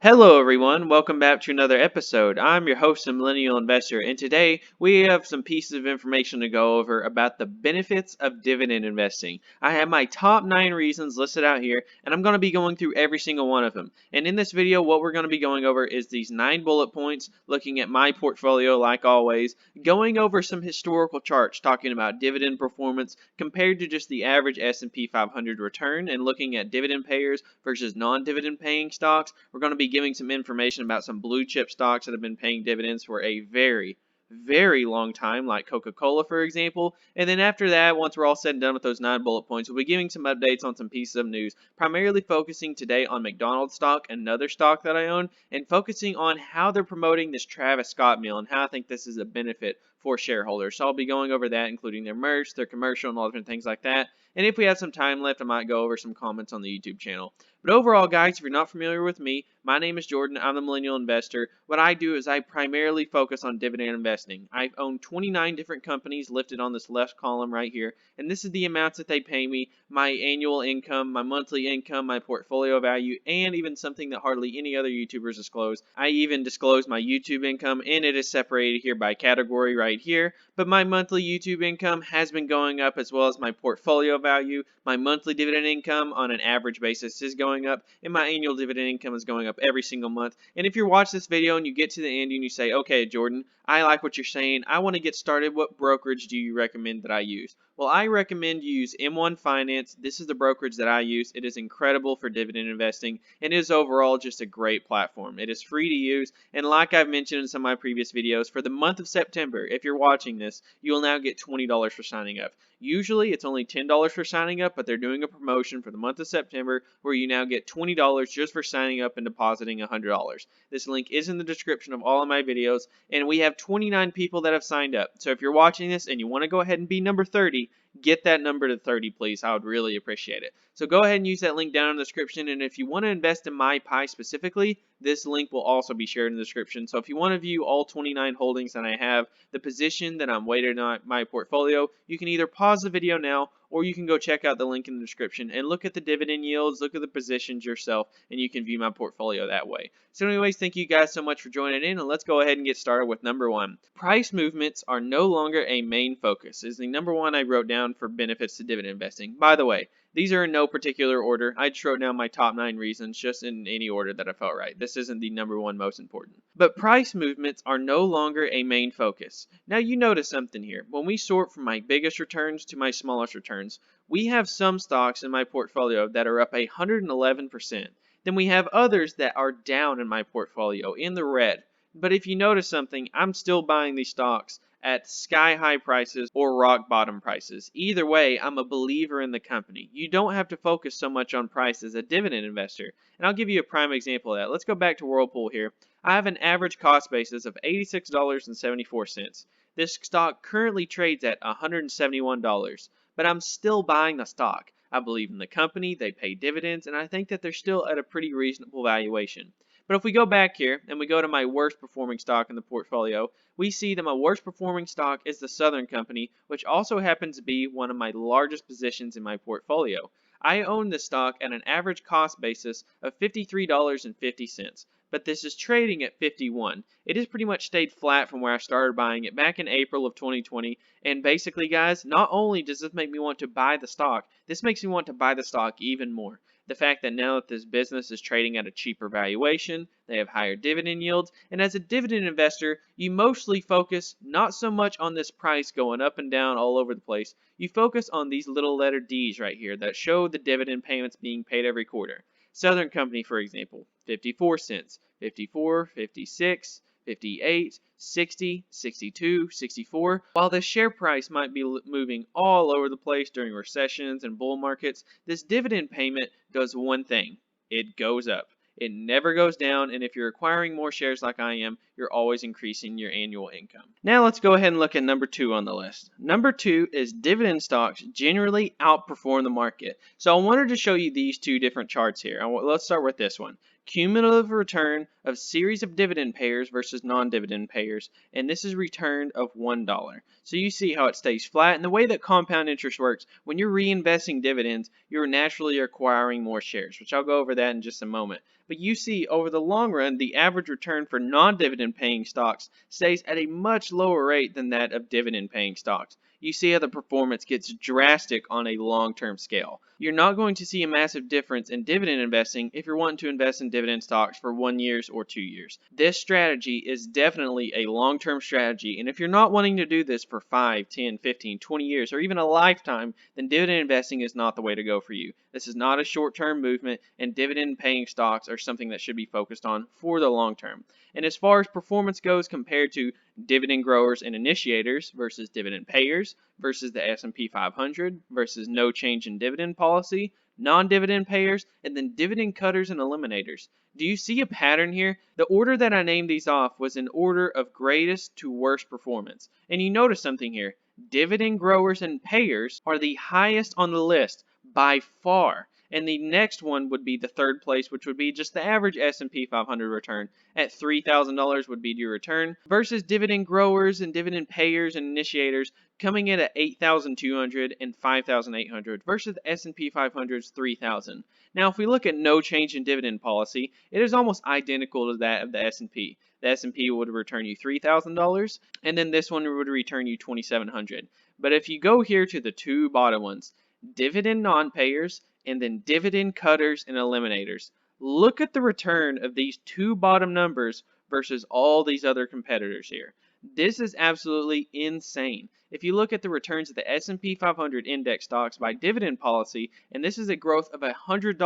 Hello, everyone. Welcome back to another episode. I'm your host and millennial investor, and today we have some pieces of information to go over about the benefits of dividend investing. I have my top 9 reasons listed out here, and I'm going to be going through every single one of them. And in this video, what we're going to be going over is these 9 bullet points, looking at my portfolio like always, going over some historical charts talking about dividend performance compared to just the average S&P 500 return, and looking at dividend payers versus non-dividend paying stocks. We're going to be giving some information about some blue chip stocks that have been paying dividends for a very long time, like Coca-Cola, for example. And then after that, once we're all said and done with those 9 bullet points, we'll be giving some updates on some pieces of news, primarily focusing today on McDonald's stock, another stock that I own, and focusing on how they're promoting this Travis Scott meal and how I think this is a benefit for shareholders. So I'll be going over that, including their merch, their commercial, and all different things like that. And if we have some time left, I might go over some comments on the YouTube channel. But overall, guys, if you're not familiar with me, my name is Jordan. I'm the Millennial Investor. What I do is I primarily focus on dividend investing. I own 29 different companies listed on this left column right here, and this is the amounts that they pay me, my annual income, my monthly income, my portfolio value, and even something that hardly any other YouTubers disclose. I even disclose my YouTube income, and it is separated here by category right here, but my monthly YouTube income has been going up, as well as my portfolio value. My monthly dividend income on an average basis is going up, and my annual dividend income is going up every single month. And if you watch this video and you get to the end and you say, okay, Jordan, I like what you're saying, I want to get started, what brokerage do you recommend that I use? Well, I recommend you use M1 Finance. This is the brokerage that I use. It is incredible for dividend investing, and is overall just a great platform. It is free to use, and like I've mentioned in some of my previous videos, for the month of September, if you're watching this, you will now get $20 for signing up. Usually it's only $10 for signing up, but they're doing a promotion for the month of September where you now get $20 just for signing up and depositing $100. This link is in the description of all of my videos, and we have 29 people that have signed up. So if you're watching this and you want to go ahead and be number 30, get that number to 30, please. I would really appreciate it. So go ahead and use that link down in the description, and if you want to invest in my pie specifically, this link will also be shared in the description. So if you want to view all 29 holdings that I have, the position that I'm weighted on my portfolio, you can either pause the video now, or you can go check out the link in the description and look at the dividend yields, look at the positions yourself, and you can view my portfolio that way. So anyways, thank you guys so much for joining in, and let's go ahead and get started with number 1. Price movements are no longer a main focus is the number 1 I wrote down for benefits to dividend investing. By the way, these are in no particular order. I just wrote down my top 9 reasons just in any order that I felt right. This isn't the number 1 most important. But price movements are no longer a main focus. Now you notice something here. When we sort from my biggest returns to my smallest returns, we have some stocks in my portfolio that are up 111%. Then we have others that are down in my portfolio in the red. But if you notice something, I'm still buying these stocks at sky high prices or rock bottom prices. Either way, I'm a believer in the company. You don't have to focus so much on price as a dividend investor. And I'll give you a prime example of that. Let's go back to Whirlpool here. I have an average cost basis of $86.74. This stock currently trades at $171, but I'm still buying the stock. I believe in the company, they pay dividends, and I think that they're still at a pretty reasonable valuation. But if we go back here and we go to my worst performing stock in the portfolio, we see that my worst performing stock is the Southern Company, which also happens to be one of my largest positions in my portfolio. I own this stock at an average cost basis of $53.50, but this is trading at $51. It has pretty much stayed flat from where I started buying it back in April of 2020, and basically, guys, not only does this make me want to buy the stock, this makes me want to buy the stock even more. The fact that now that this business is trading at a cheaper valuation, they have higher dividend yields, and as a dividend investor, you mostly focus not so much on this price going up and down all over the place. You focus on these little letter D's right here that show the dividend payments being paid every quarter. Southern Company, for example, 54 cents, 54, 56, 58, 60, 62, 64. While the share price might be moving all over the place during recessions and bull markets, this dividend payment does one thing. It goes up. It never goes down, and if you're acquiring more shares like I am, you're always increasing your annual income. Now let's go ahead and look at number 2 on the list. Number 2 is dividend stocks generally outperform the market. So I wanted to show you these 2 different charts here. Let's start with this one. cumulative return of series of dividend payers versus non-dividend payers, and this is return of $1. So you see how it stays flat, and the way that compound interest works, when you're reinvesting dividends, you're naturally acquiring more shares, which I'll go over that in just a moment. But you see, over the long run, the average return for non-dividend paying stocks stays at a much lower rate than that of dividend paying stocks. You see how the performance gets drastic on a long-term scale. You're not going to see a massive difference in dividend investing if you're wanting to invest in dividend stocks for 1 year or 2 years. This strategy is definitely a long-term strategy, and if you're not wanting to do this for 5, 10, 15, 20 years, or even a lifetime, then dividend investing is not the way to go for you. This is not a short-term movement, and dividend-paying stocks are something that should be focused on for the long term. And as far as performance goes compared to dividend growers and initiators versus dividend payers versus the S&P 500 versus no change in dividend policy, non-dividend payers, and then dividend cutters and eliminators. Do you see a pattern here? The order that I named these off was in order of greatest to worst performance. And you notice something here. Dividend growers and payers are the highest on the list by far. And the next one would be the third place, which would be just the average S&P 500 return. At $3,000 would be your return versus dividend growers and dividend payers and initiators coming in at $8,200 and $5,800 versus the S&P 500's $3,000. Now, if we look at no change in dividend policy, it is almost identical to that of the S&P. The S&P would return you $3,000, and then this one would return you $2,700. But if you go here to the two bottom ones, dividend non-payers and then dividend cutters and eliminators, look at the return of these two bottom numbers versus all these other competitors here. This is absolutely insane. If you look at the returns of the S&P 500 index stocks by dividend policy, and this is a growth of $100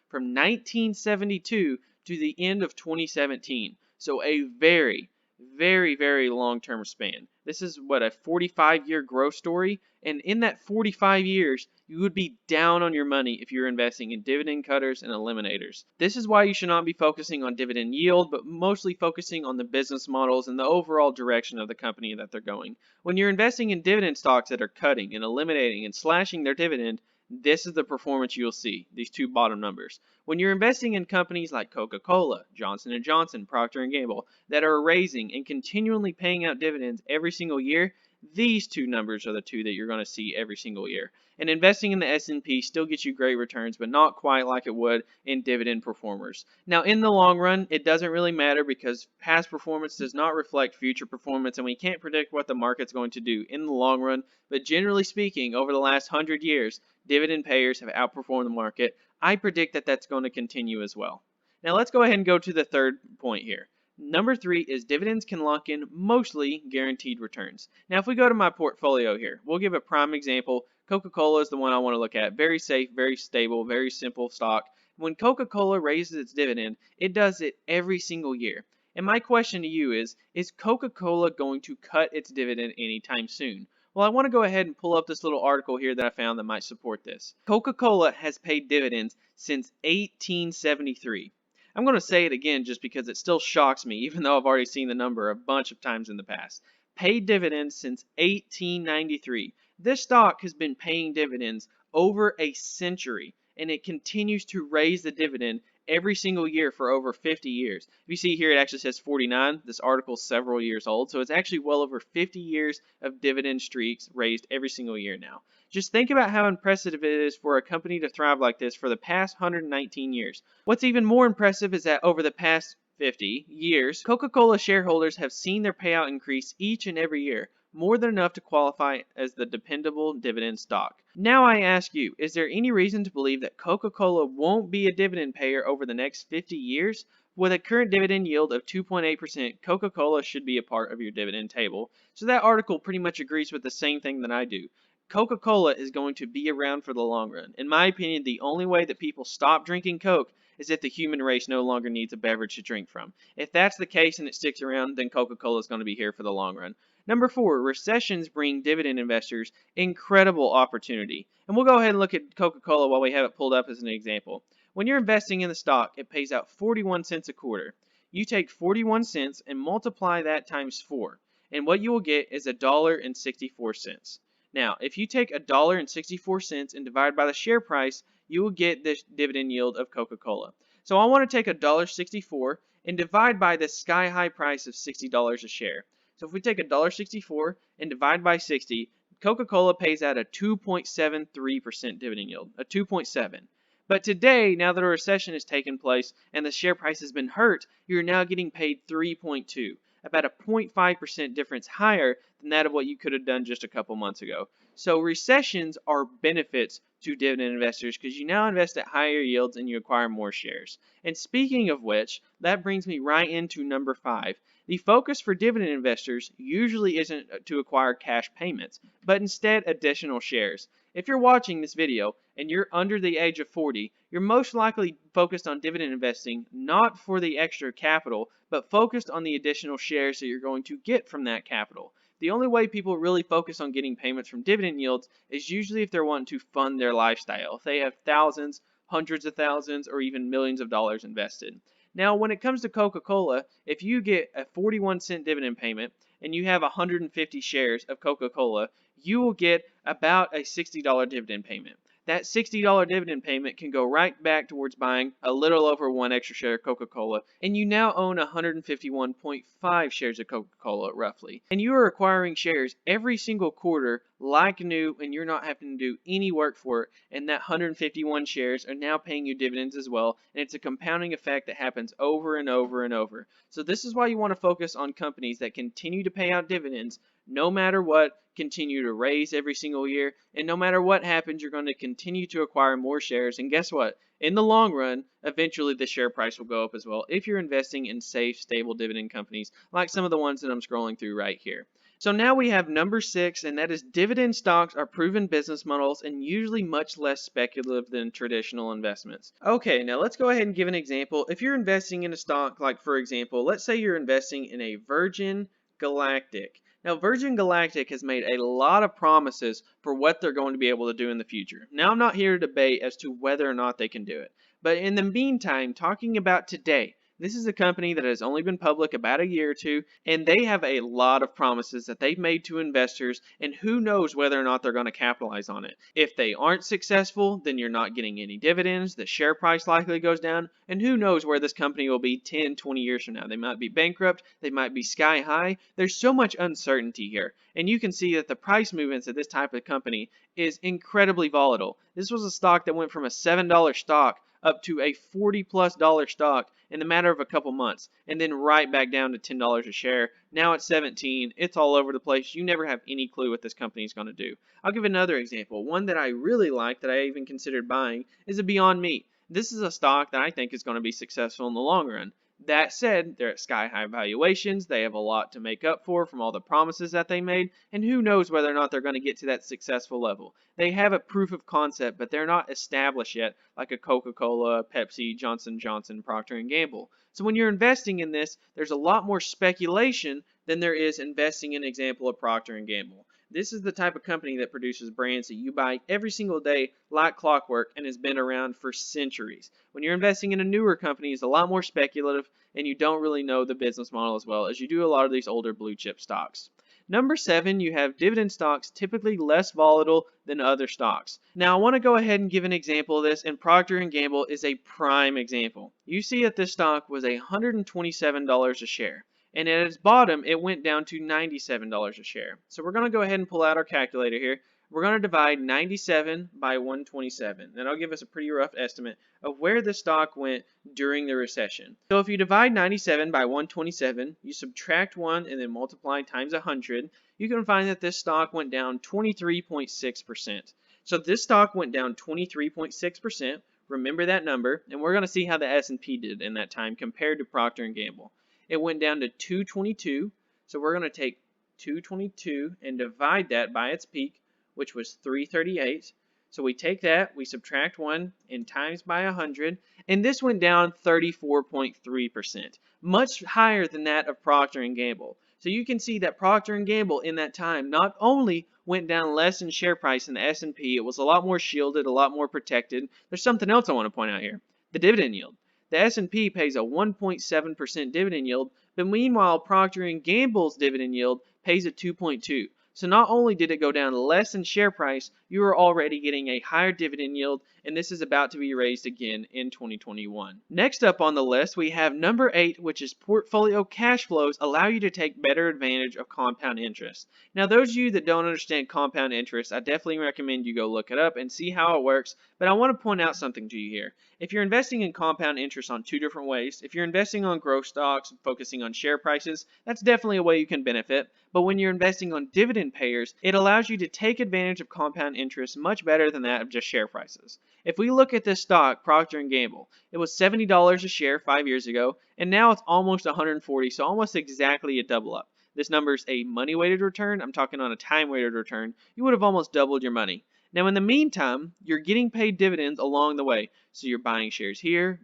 from 1972 to the end of 2017. So a very, very long-term span. This is what, a 45-year growth story? And in that 45 years, you would be down on your money if you're investing in dividend cutters and eliminators. This is why you should not be focusing on dividend yield, but mostly focusing on the business models and the overall direction of the company that they're going. When you're investing in dividend stocks that are cutting and eliminating and slashing their dividend, this is the performance you'll see, these two bottom numbers. When you're investing in companies like Coca-Cola, Johnson & Johnson, Procter & Gamble, that are raising and continually paying out dividends every single year, these two numbers are the two that you're going to see every single year. And investing in the S&P still gets you great returns, but not quite like it would in dividend performers. Now, in the long run, it doesn't really matter because past performance does not reflect future performance, and we can't predict what the market's going to do in the long run. But generally speaking, over the last 100 years, dividend payers have outperformed the market. I predict that that's going to continue as well. Now, let's go ahead and go to the third point here. Number 3 is dividends can lock in mostly guaranteed returns. Now, if we go to my portfolio here, we'll give a prime example. Coca-Cola is the one I want to look at. Very safe, very stable, very simple stock. When Coca-Cola raises its dividend, it does it every single year. And my question to you is Coca-Cola going to cut its dividend anytime soon? Well, I want to go ahead and pull up this little article here that I found that might support this. Coca-Cola has paid dividends since 1873. I'm going to say it again just because it still shocks me, even though I've already seen the number a bunch of times in the past. Paid dividends since 1893. This stock has been paying dividends over a century, and it continues to raise the dividend every single year for over 50 years. If you see here, it actually says 49. This article's several years old, so it's actually well over 50 years of dividend streaks raised every single year now. Just think about how impressive it is for a company to thrive like this for the past 119 years. What's even more impressive is that over the past 50 years, Coca-Cola shareholders have seen their payout increase each and every year, more than enough to qualify as the dependable dividend stock. Now I ask you, is there any reason to believe that Coca-Cola won't be a dividend payer over the next 50 years? With a current dividend yield of 2.8%, Coca-Cola should be a part of your dividend table. So that article pretty much agrees with the same thing that I do. Coca-Cola is going to be around for the long run. In my opinion, the only way that people stop drinking Coke is if the human race no longer needs a beverage to drink from. If that's the case and it sticks around, then Coca-Cola is going to be here for the long run. Number 4, recessions bring dividend investors incredible opportunity. And we'll go ahead and look at Coca-Cola while we have it pulled up as an example. When you're investing in the stock, it pays out 41 cents a quarter. You take 41 cents and multiply that times 4, and what you will get is $1.64. Now, if you take $1.64 and divide by the share price, you will get this dividend yield of Coca-Cola. So I want to take $1.64 and divide by the sky high price of $60 a share. So if we take $1.64 and divide by 60, Coca-Cola pays out a 2.73% dividend yield, a 2.7. But today, now that a recession has taken place and the share price has been hurt, you're now getting paid 3.2, about a 0.5% difference higher than that of what you could have done just a couple months ago. So recessions are benefits to dividend investors because you now invest at higher yields and you acquire more shares. And speaking of which, that brings me right into number 5. The focus for dividend investors usually isn't to acquire cash payments, but instead additional shares. If you're watching this video and you're under the age of 40, you're most likely focused on dividend investing not for the extra capital, but focused on the additional shares that you're going to get from that capital. The only way people really focus on getting payments from dividend yields is usually if they're wanting to fund their lifestyle. If they have thousands, hundreds of thousands, or even millions of dollars invested. Now, when it comes to Coca-Cola, if you get a 41-cent dividend payment and you have 150 shares of Coca-Cola, you will get about a $60 dividend payment. That $60 dividend payment can go right back towards buying a little over one extra share of Coca-Cola, and you now own 151.5 shares of Coca-Cola roughly. And you are acquiring shares every single quarter like new, and you're not having to do any work for it, and that 151 shares are now paying you dividends as well, and it's a compounding effect that happens over and over and over. So this is why you want to focus on companies that continue to pay out dividends no matter what, continue to raise every single year, and no matter what happens, you're going to continue to acquire more shares. And guess what? In the long run, eventually the share price will go up as well if you're investing in safe, stable dividend companies like some of the ones that I'm scrolling through right here. So now we have number 6, and that is dividend stocks are proven business models and usually much less speculative than traditional investments. Okay, now let's go ahead and give an example. If you're investing in a stock, like for example, let's say you're investing in a Virgin Galactic. Now, Virgin Galactic has made a lot of promises for what they're going to be able to do in the future. Now, I'm not here to debate as to whether or not they can do it. But in the meantime, talking about today, this is a company that has only been public about a year or two, and they have a lot of promises that they've made to investors, and who knows whether or not they're going to capitalize on it. If they aren't successful, then you're not getting any dividends, the share price likely goes down, and who knows where this company will be 10, 20 years from now. They might be bankrupt, they might be sky high. There's so much uncertainty here, and you can see that the price movements of this type of company is incredibly volatile. This was a stock that went from a $7 stock up to a $40+ stock in the matter of a couple months, and then right back down to $10 a share. Now it's 17. It's all over the place. You never have any clue what this company is going to do. I'll give another example. One that I really like that I even considered buying is a Beyond Meat. This is a stock that I think is going to be successful in the long run. That said, they're at sky-high valuations. They have a lot to make up for from all the promises that they made, and who knows whether or not they're going to get to that successful level. They have a proof of concept, but they're not established yet, like a Coca-Cola, Pepsi, Johnson & Johnson, Procter & Gamble. So when you're investing in this, there's a lot more speculation than there is investing in an example of Procter & Gamble. This is the type of company that produces brands that you buy every single day like clockwork and has been around for centuries. When you're investing in a newer company, it's a lot more speculative and you don't really know the business model as well as you do a lot of these older blue chip stocks. Number 7, you have dividend stocks, typically less volatile than other stocks. Now I want to go ahead and give an example of this, and Procter & Gamble is a prime example. You see that this stock was $127 a share. And at its bottom, it went down to $97 a share. So we're going to go ahead and pull out our calculator here. We're going to divide 97 by 127. And I'll give us a pretty rough estimate of where the stock went during the recession. So if you divide 97 by 127, you subtract 1 and then multiply times 100, you can find that this stock went down 23.6%. So this stock went down 23.6%. Remember that number. And we're going to see how the S&P did in that time compared to Procter & Gamble. It went down to 222, so we're going to take 222 and divide that by its peak, which was 338. So we take that, we subtract 1, and times by 100, and this went down 34.3%, much higher than that of Procter & Gamble. So you can see that Procter & Gamble in that time not only went down less in share price than the S&P, it was a lot more shielded, a lot more protected. There's something else I want to point out here, the dividend yield. The S&P pays a 1.7% dividend yield, but meanwhile Procter & Gamble's dividend yield pays a 2.2. So not only did it go down less in share price, you are already getting a higher dividend yield, and this is about to be raised again in 2021. Next up on the list, we have number 8, which is portfolio cash flows allow you to take better advantage of compound interest. Now, those of you that don't understand compound interest, I definitely recommend you go look it up and see how it works, but I want to point out something to you here. If you're investing in compound interest on two different ways, if you're investing on growth stocks, focusing on share prices, that's definitely a way you can benefit. But when you're investing on dividend payers, it allows you to take advantage of compound interest much better than that of just share prices. If we look at this stock, Procter & Gamble, it was $70 a share 5 years ago, and now it's almost $140, so almost exactly a double up. This number is a money-weighted return. I'm talking on a time-weighted return. You would have almost doubled your money. Now, in the meantime, you're getting paid dividends along the way. So you're buying shares here,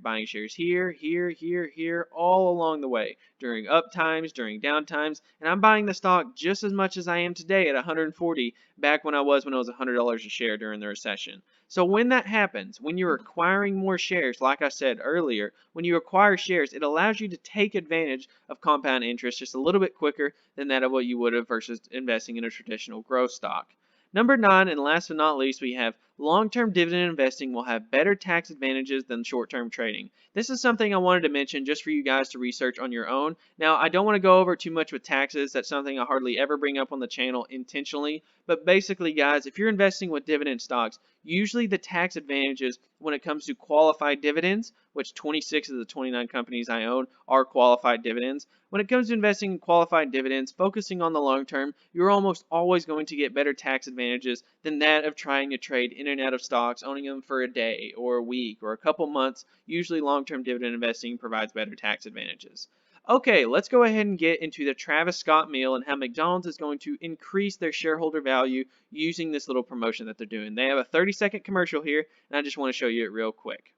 here, all along the way, during up times, during down times, and I'm buying the stock just as much as I am today at 140 back when it was $100 a share during the recession. So when that happens, when you're acquiring more shares, like I said earlier, when you acquire shares, it allows you to take advantage of compound interest just a little bit quicker than that of what you would have versus investing in a traditional growth stock. Number 9, and last but not least, we have long-term dividend investing will have better tax advantages than short-term trading. This is something I wanted to mention just for you guys to research on your own. Now, I don't want to go over too much with taxes. That's something I hardly ever bring up on the channel intentionally. But basically, guys, if you're investing with dividend stocks, usually the tax advantages when it comes to qualified dividends, which 26 of the 29 companies I own are qualified dividends. When it comes to investing in qualified dividends, focusing on the long term, you're almost always going to get better tax advantages than that of trying to trade in and out of stocks, owning them for a day or a week or a couple months. Usually long-term dividend investing provides better tax advantages. Okay, let's go ahead and get into the Travis Scott meal and how McDonald's is going to increase their shareholder value using this little promotion that they're doing. They have a 30-second commercial here, and I just want to show you it real quick.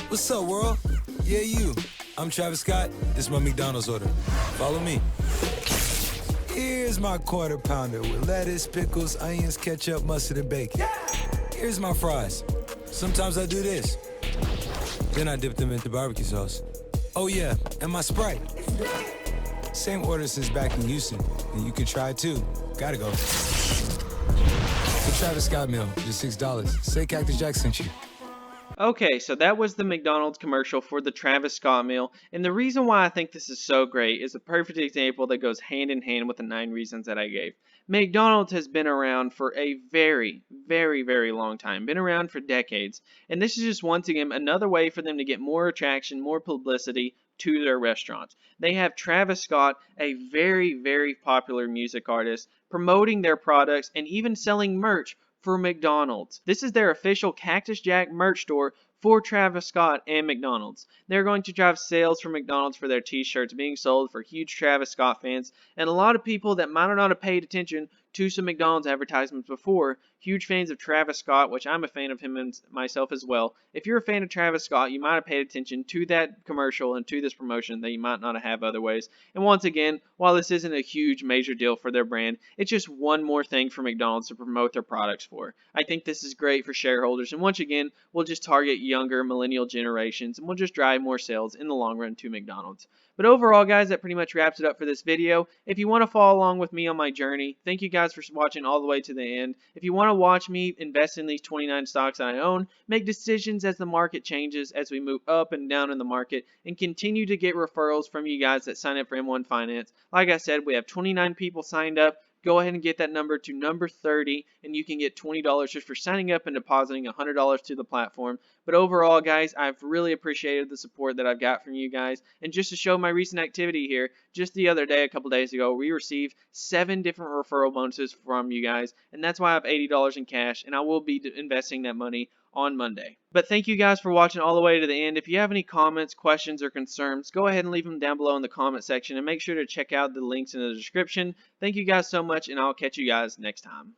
What's up, world? Yeah, you. I'm Travis Scott. This is my McDonald's order. Follow me. Here's my quarter pounder with lettuce, pickles, onions, ketchup, mustard, and bacon. Here's my fries. Sometimes I do this. Then I dip them into barbecue sauce. Oh yeah, and my Sprite. Same order since back in Houston, and you can try it too. Gotta go. The Travis Scott meal, just $6. Say Cactus Jack sent you. Okay, so that was the McDonald's commercial for the Travis Scott meal, and the reason why I think this is so great is a perfect example that goes hand in hand with the 9 reasons that I gave. McDonald's has been around for a very, very, very long time, been around for decades, and this is just once again another way for them to get more attraction, more publicity to their restaurants. They have Travis Scott, a very, very popular music artist, promoting their products and even selling merch for McDonald's. This is their official Cactus Jack merch store for Travis Scott and McDonald's. They're going to drive sales for McDonald's for their t-shirts being sold for huge Travis Scott fans, and a lot of people that might not have paid attention to some McDonald's advertisements before, huge fans of Travis Scott, which I'm a fan of him and myself as well. If you're a fan of Travis Scott, you might have paid attention to that commercial and to this promotion that you might not have otherwise. And once again, while this isn't a huge major deal for their brand, it's just one more thing for McDonald's to promote their products for. I think this is great for shareholders, and once again, we'll just target younger millennial generations, and we'll just drive more sales in the long run to McDonald's. But overall, guys, that pretty much wraps it up for this video. If you want to follow along with me on my journey, thank you guys for watching all the way to the end. If you want to watch me invest in these 29 stocks that I own, make decisions as the market changes, as we move up and down in the market, and continue to get referrals from you guys that sign up for M1 Finance. Like I said, we have 29 people signed up. Go ahead and get that number to number 30, and you can get $20 just for signing up and depositing $100 to the platform. But overall, guys, I've really appreciated the support that I've got from you guys. And just to show my recent activity here, just the other day, a couple days ago, we received 7 different referral bonuses from you guys, and that's why I have $80 in cash, and I will be investing that money on Monday. But thank you guys for watching all the way to the end. If you have any comments, questions, or concerns, go ahead and leave them down below in the comment section, and make sure to check out the links in the description. Thank you guys so much, and I'll catch you guys next time.